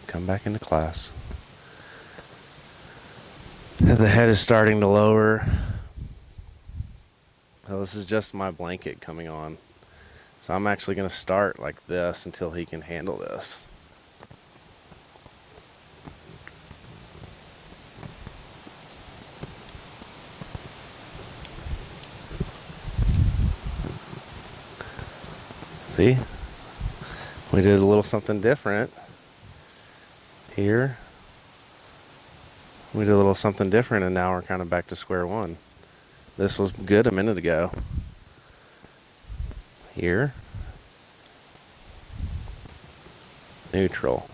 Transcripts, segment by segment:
come back into class. The head is starting to lower. So this is just my blanket coming on. So I'm actually going to start like this until he can handle this. See? We did a little something different here. We did a little something different, and now we're kind of back to square one. This was good a minute ago. Here. Neutral.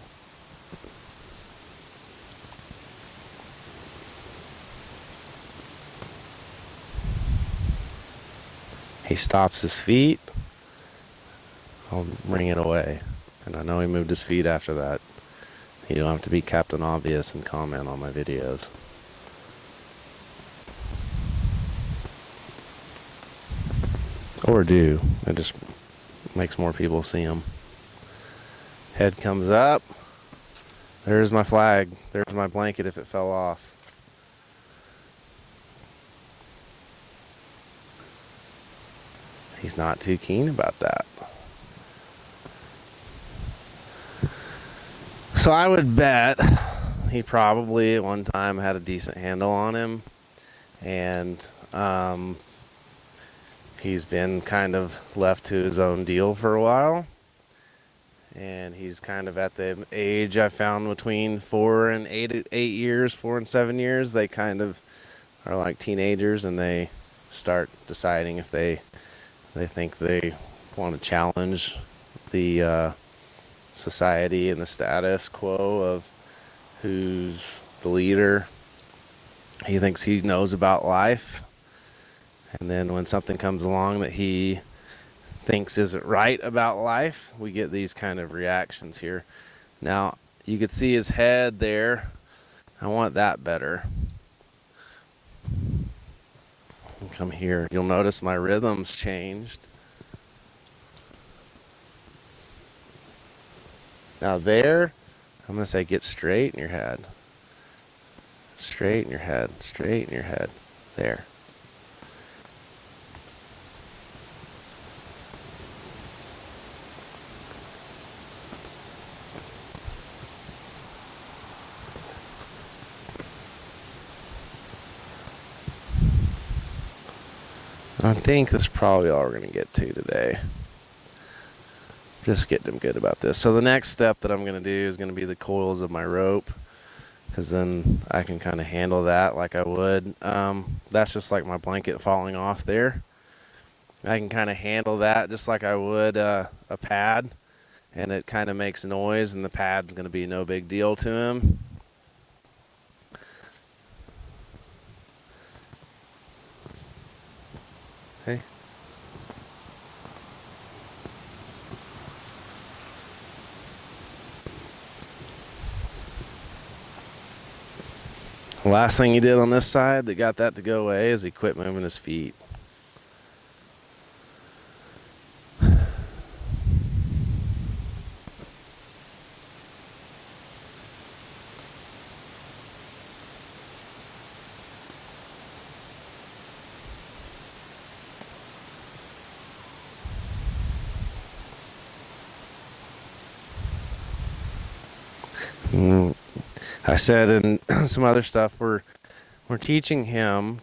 He stops his feet. I'll bring it away. And I know he moved his feet after that. You don't have to be Captain Obvious and comment on my videos. Or do. It just makes more people see him. Head comes up. There's my flag. There's my blanket if it fell off. He's not too keen about that. So I would bet he probably at one time had a decent handle on him, and he's been kind of left to his own deal for a while, and he's kind of at the age I found between 4 and 8 years, 4 and 7 years. They kind of are like teenagers, and they start deciding if they think they want to challenge the society and the status quo of who's the leader. He thinks he knows about life, and then when something comes along that he thinks isn't right about life, we get these kind of reactions here. Now you could see his head there. I want that better. Come here. You'll notice my rhythm's changed. Now there, I'm going to say get straight in your head. Straight in your head. Straight in your head. There. I think that's probably all we're going to get to today. Just getting him good about this. So the next step that I'm going to do is going to be the coils of my rope, because then I can kind of handle that like I would. That's just like my blanket falling off there. I can kind of handle that just like I would a pad, and it kind of makes noise, and the pad's going to be no big deal to him. Okay. The last thing he did on this side that got that to go away is he quit moving his feet. I said in some other stuff, we're teaching him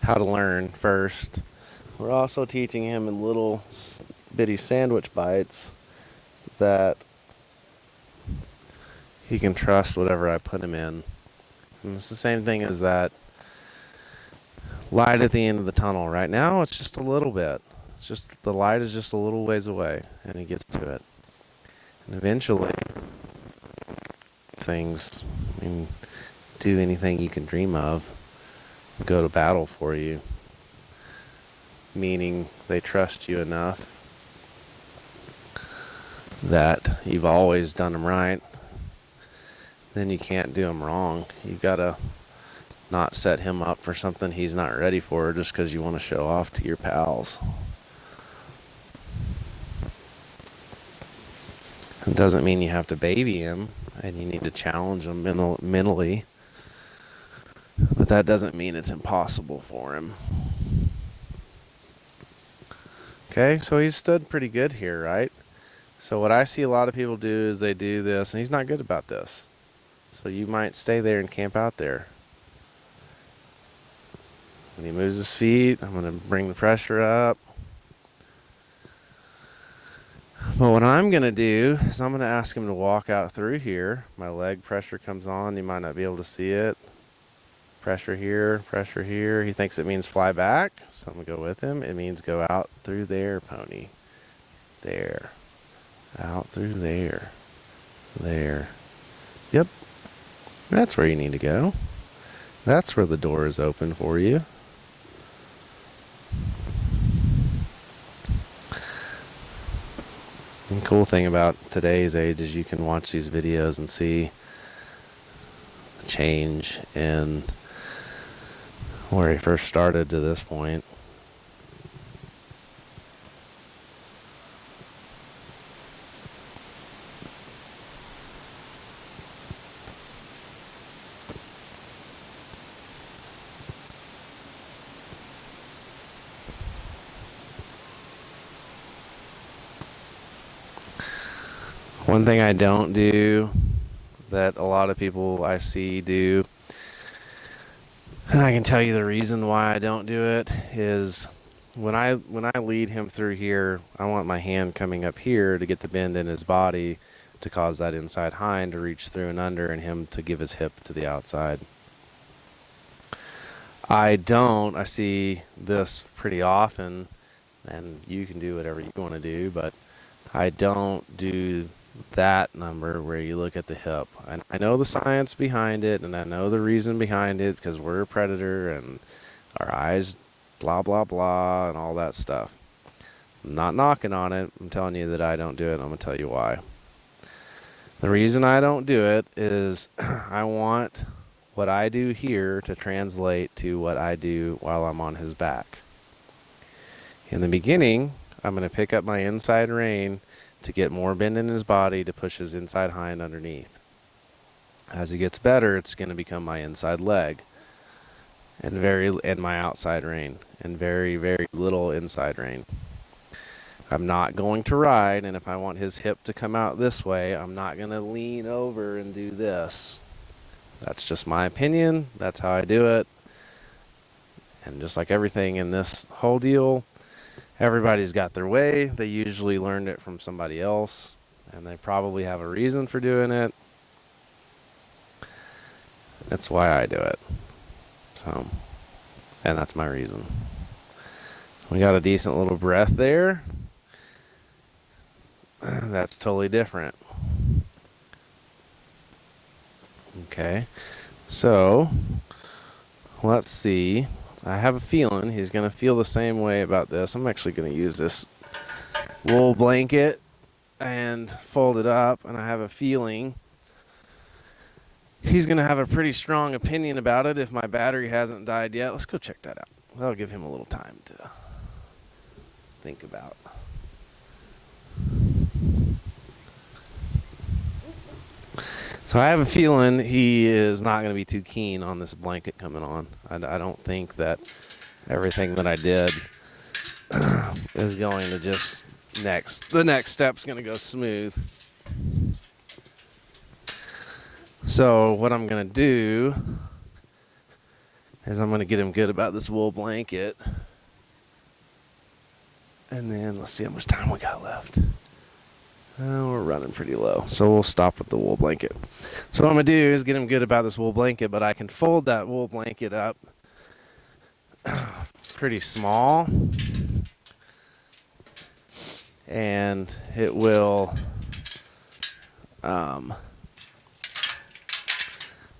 how to learn first. We're also teaching him in little bitty sandwich bites that he can trust whatever I put him in. And it's the same thing as that light at the end of the tunnel. Right now, it's just a little bit. It's just the light is just a little ways away, and he gets to it. And eventually, things, do anything you can dream of, go to battle for you. Meaning they trust you enough that you've always done them right. Then you can't do them wrong. You've got to not set him up for something he's not ready for just because you want to show off to your pals. It doesn't mean you have to baby him and you need to challenge him mentally, but that doesn't mean it's impossible for him. Okay, so he's stood pretty good here, right? So what I see a lot of people do is they do this, and he's not good about this. So you might stay there and camp out there. When he moves his feet, I'm going to bring the pressure up. But what I'm going to do is I'm going to ask him to walk out through here. My leg pressure comes on. You might not be able to see it. Pressure here, pressure here. He thinks it means fly back, so I'm going to go with him. It means go out through there, pony. There. Out through there. There. Yep. That's where you need to go. That's where the door is open for you. And the cool thing about today's age is you can watch these videos and see the change in where he first started to this point. One thing I don't do that a lot of people I see do, and I can tell you the reason why I don't do it, is when I lead him through here, I want my hand coming up here to get the bend in his body to cause that inside hind to reach through and under and him to give his hip to the outside. I see this pretty often, and you can do whatever you want to do, but I don't do that number where you look at the hip. And I know the science behind it, and I know the reason behind it, because we're a predator and our eyes blah blah blah and all that stuff. I'm not knocking on it. I'm telling you that I don't do it, and I'm going to tell you why. The reason I don't do it is I want what I do here to translate to what I do while I'm on his back. In the beginning, I'm going to pick up my inside rein to get more bend in his body to push his inside hind underneath. As he gets better, it's going to become my inside leg and my outside rein and very, very little inside rein. I'm not going to ride, and if I want his hip to come out this way, I'm not going to lean over and do this. That's just my opinion. That's how I do it. And just like everything in this whole deal, everybody's got their way. They usually learned it from somebody else, and they probably have a reason for doing it. That's why I do it. So, and that's my reason. We got a decent little breath there. That's totally different. Okay, so let's see. I have a feeling he's going to feel the same way about this. I'm actually going to use this wool blanket and fold it up, and I have a feeling he's going to have a pretty strong opinion about it if my battery hasn't died yet. Let's go check that out. That'll give him a little time to think about. So I have a feeling he is not going to be too keen on this blanket coming on. I don't think that everything that I did is going to just the next step's going to go smooth. So what I'm going to do is I'm going to get him good about this wool blanket. And then let's see how much time we got left. We're running pretty low, so we'll stop with the wool blanket. So what I'm going to do is get him good about this wool blanket, but I can fold that wool blanket up pretty small, and it will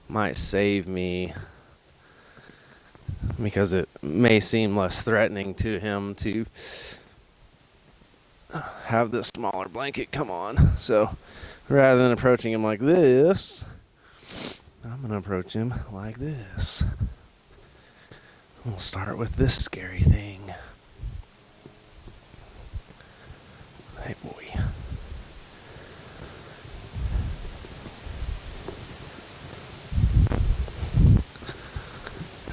might save me, because it may seem less threatening to him to have this smaller blanket come on. So rather than approaching him like this, I'm going to approach him like this. We'll start with this scary thing. Hey boy.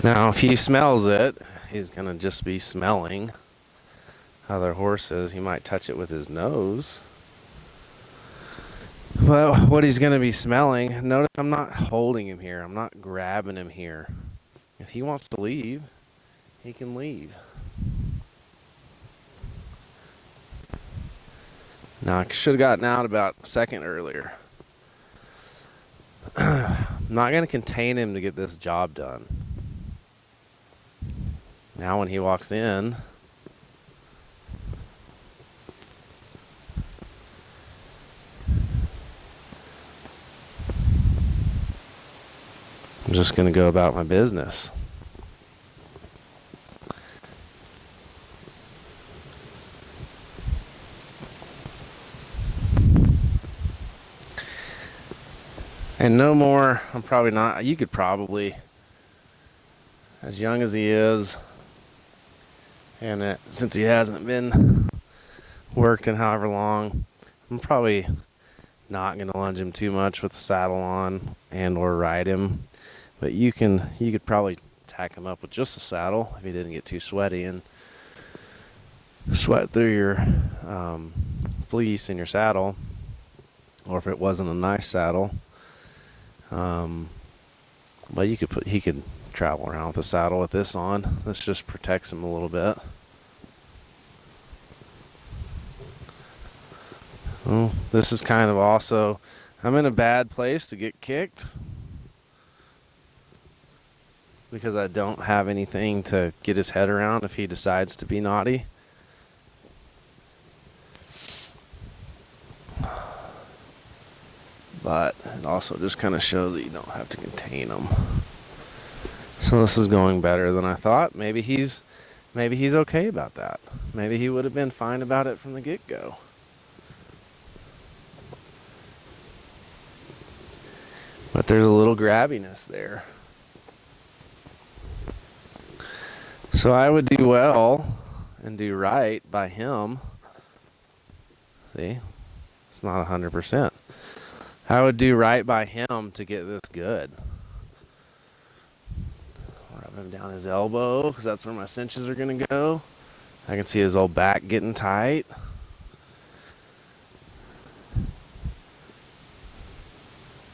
Now, if he smells it, he's going to just be smelling other horses. He might touch it with his nose. But what he's going to be smelling, notice I'm not holding him here. I'm not grabbing him here. If he wants to leave, he can leave. Now, I should have gotten out about a second earlier. I'm not going to contain him to get this job done. Now when he walks in, I'm just going to go about my business. And no more, I'm probably not, you could probably, as young as he is, and since he hasn't been worked in however long, I'm probably not going to lunge him too much with the saddle on and or ride him. But you could probably tack him up with just a saddle if he didn't get too sweaty and sweat through your fleece in your saddle, or if it wasn't a nice saddle. But he could travel around with the saddle with this on. This just protects him a little bit. Well, this is kind of also, I'm in a bad place to get kicked because I don't have anything to get his head around if he decides to be naughty. But it also just kind of shows that you don't have to contain him. So this is going better than I thought. Maybe he's okay about that. Maybe he would have been fine about it from the get-go. But there's a little grabbiness there. So I would do well and do right by him. See? It's not 100%. I would do right by him to get this good. Rub him down his elbow because that's where my cinches are going to go. I can see his old back getting tight.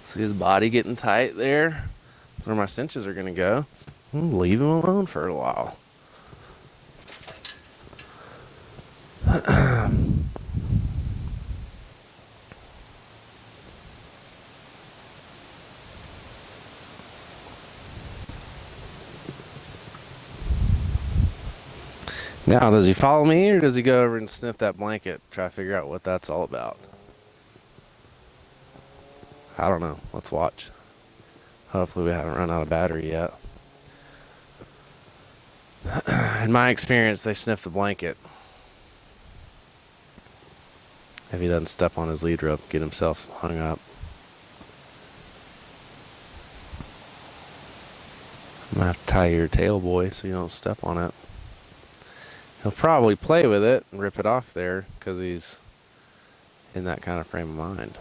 See his body getting tight there. That's where my cinches are going to go. Leave him alone for a while. Now, does he follow me or does he go over and sniff that blanket, try to figure out what that's all about? I don't know. Let's watch. Hopefully we haven't run out of battery yet. In my experience, they sniff the blanket. If he doesn't step on his lead rope, get himself hung up. I'm going to have to tie your tail, boy, so you don't step on it. He'll probably play with it and rip it off there because he's in that kind of frame of mind.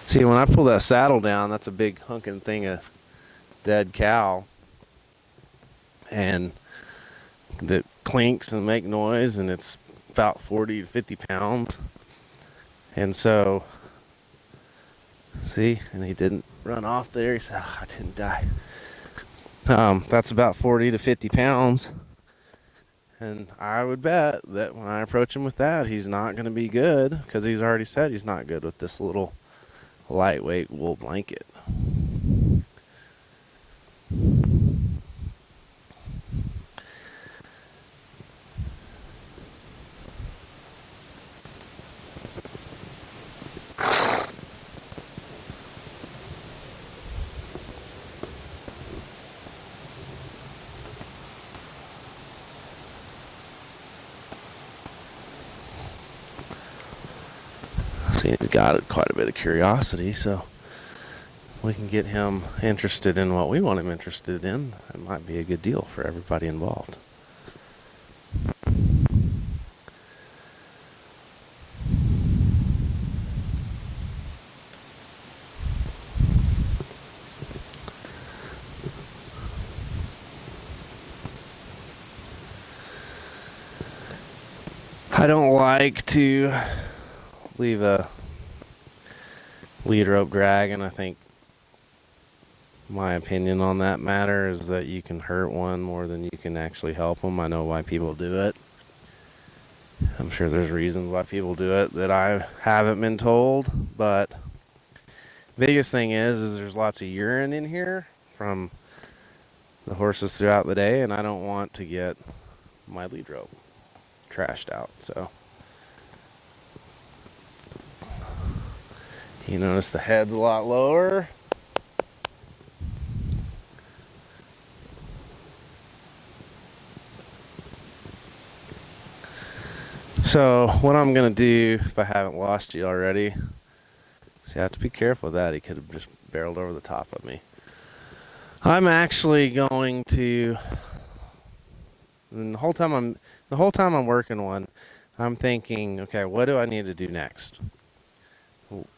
See, when I pull that saddle down, that's a big hunking thing of dead cow. And that clinks and make noise, and it's about 40 to 50 pounds. And so, see, and he didn't run off there. He said, oh, I didn't die. That's about 40 to 50 pounds. And I would bet that when I approach him with that, he's not going to be good because he's already said he's not good with this little lightweight wool blanket. See, he's got quite a bit of curiosity, so we can get him interested in what we want him interested in. It might be a good deal for everybody involved. I don't like to leave a lead rope dragging. I think my opinion on that matter is that you can hurt one more than you can actually help them. I know why people do it. I'm sure there's reasons why people do it that I haven't been told, but biggest thing is there's lots of urine in here from the horses throughout the day, and I don't want to get my lead rope trashed out. So you notice the head's a lot lower. So what I'm gonna do, if I haven't lost you already, see, I have to be careful with that. He could have just barreled over the top of me. I'm actually going to, and the whole time I'm working one, I'm thinking, okay, what do I need to do next?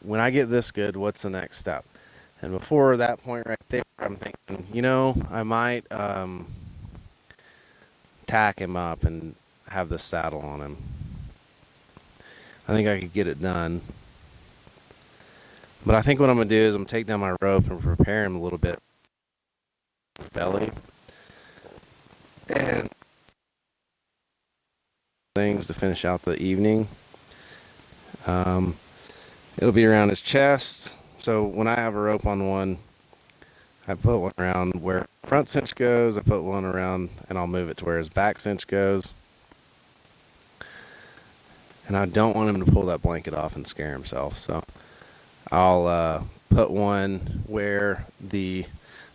When I get this good, what's the next step? And before that point right there, I'm thinking, I might tack him up and have the saddle on him. I think I could get it done. But I think what I'm going to do is I'm going to take down my rope and prepare him a little bit. His belly. And things to finish out the evening. It'll be around his chest. So when I have a rope on one, I put one around where front cinch goes. I put one around, and I'll move it to where his back cinch goes. And I don't want him to pull that blanket off and scare himself. So I'll put one where the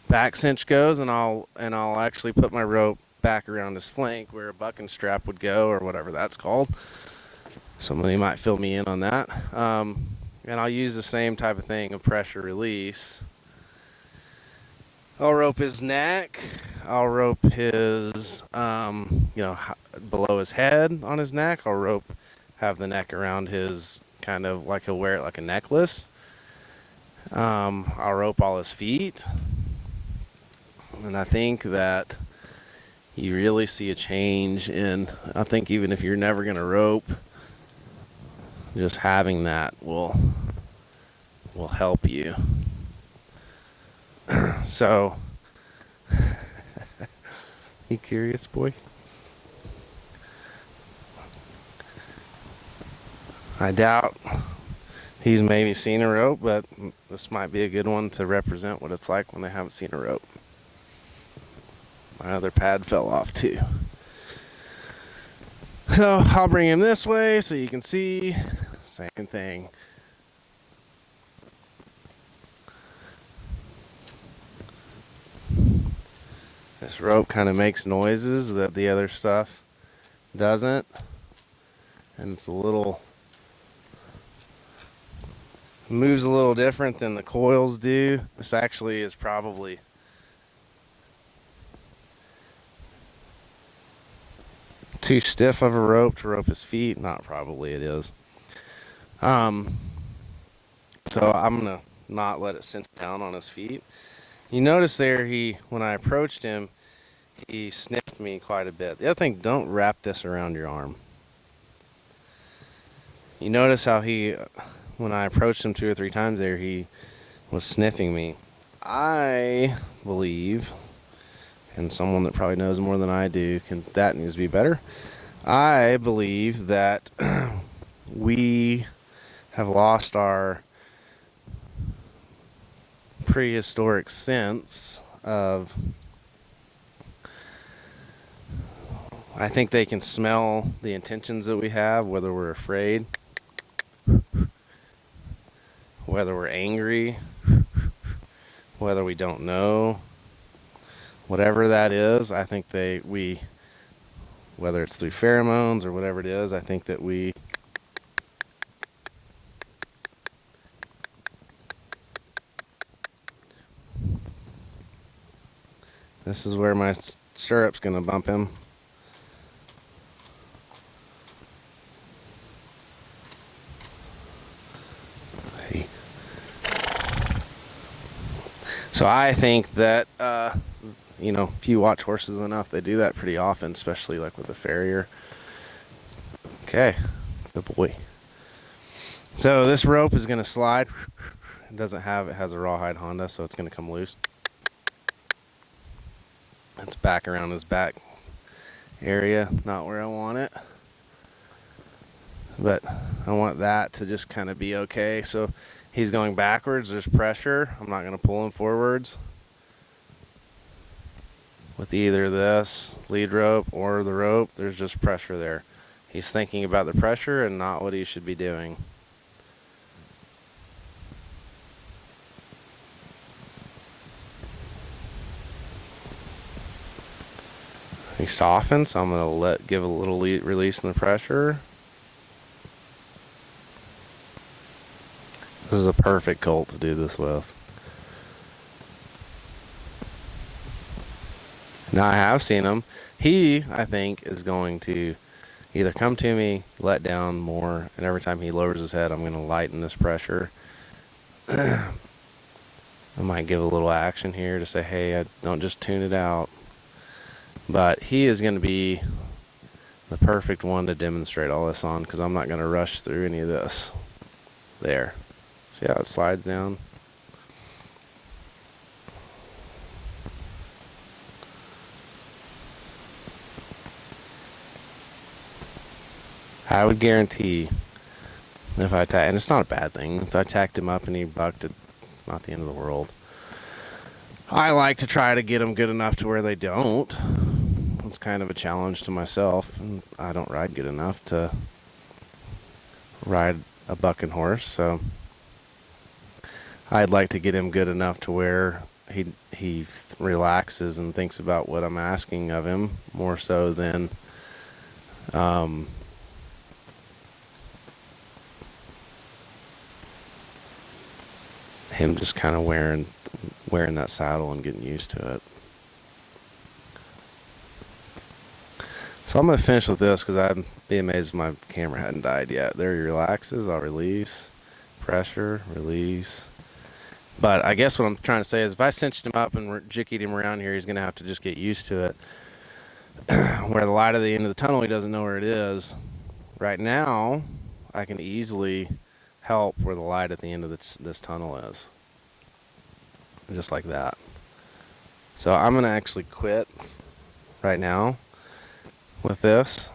back cinch goes, and I'll actually put my rope back around his flank where a bucking strap would go, or whatever that's called. Somebody might fill me in on that. And I'll use the same type of thing, a pressure release. I'll rope his neck. I'll rope his, below his head on his neck. I'll have the neck around his, kind of like he'll wear it like a necklace. I'll rope all his feet. And I think that you really see a change I think even if you're never going to rope, just having that will help you. So, you curious, boy? I doubt he's maybe seen a rope, but this might be a good one to represent what it's like when they haven't seen a rope. My other pad fell off too. So I'll bring him this way so you can see. Same thing. This rope kind of makes noises that the other stuff doesn't. And it's moves a little different than the coils do. This actually is probably too stiff of a rope to rope his feet. Not probably, it is. So I'm gonna not let it cinch down on his feet. You notice there, when I approached him, he sniffed me quite a bit. The other thing, don't wrap this around your arm. You notice how when I approached him 2 or 3 times there, he was sniffing me. I believe, and someone that probably knows more than I do, that needs to be better. I believe that we have lost our prehistoric sense of, I think they can smell the intentions that we have, whether we're afraid, whether we're angry, whether we don't know, whatever that is. I think whether it's through pheromones or whatever it is, I think that this is where my stirrup's gonna bump him. So I think that, if you watch horses enough, they do that pretty often, especially like with a farrier. Okay, good boy. So this rope is going to slide. It has a rawhide Honda, so it's going to come loose. It's back around his back area, not where I want it. But I want that to just kind of be okay. So he's going backwards, there's pressure. I'm not going to pull him forwards. With either this lead rope or the rope, there's just pressure there. He's thinking about the pressure and not what he should be doing. He softens, so I'm going to give a little release in the pressure. This is a perfect colt to do this with. Now I have seen him. He, I think, is going to either come to me, let down more, and every time he lowers his head, I'm going to lighten this pressure. I might give a little action here to say, hey, don't just tune it out. But he is going to be the perfect one to demonstrate all this on, because I'm not going to rush through any of this. There. See how it slides down? I would guarantee if I and it's not a bad thing, if I tacked him up and he bucked it, not the end of the world. I like to try to get them good enough to where they don't. It's kind of a challenge to myself, and I don't ride good enough to ride a bucking horse, so I'd like to get him good enough to where he relaxes and thinks about what I'm asking of him more so than him just kind of wearing that saddle and getting used to it. So I'm going to finish with this because I'd be amazed if my camera hadn't died yet. There he relaxes. I'll release. Pressure. Release. But I guess what I'm trying to say is if I cinched him up and jickied him around here, he's going to have to just get used to it. Where the light at the end of the tunnel, he doesn't know where it is. Right now, I can easily help where the light at the end of this tunnel is. Just like that. So I'm going to actually quit right now with this.